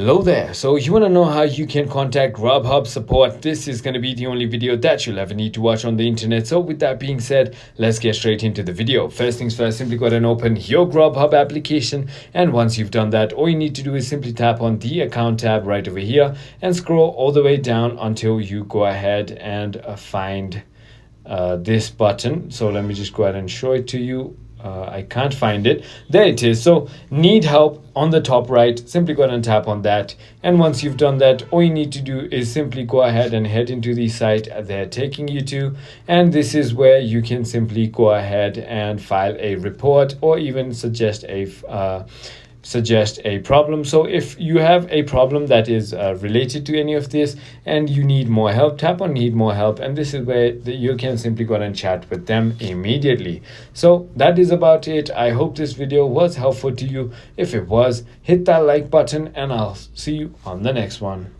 Hello there. So you want to know how you can contact Grubhub support? This is going to be the only video that you'll ever need to watch on the internet. So with that being said, let's get straight into the video. First things first, simply go ahead and open your Grubhub application. And once you've done that, all you need to do is simply tap on the account tab right over here and scroll all the way down until you go ahead and find this button. So let me just go ahead and show it to you. I can't find it. There it is. So need help on the top right, simply go ahead and tap on that. And once you've done that, all you need to do is simply go ahead and head into the site they're taking you to. And this is where you can simply go ahead and file a report or even suggest a problem. So if you have a problem that is related to any of this and you need more help, tap on need more help, and this is where you can simply go and chat with them immediately. So that is about it. I hope this video was helpful to you. If it was, hit that like button and I'll see you on the next one.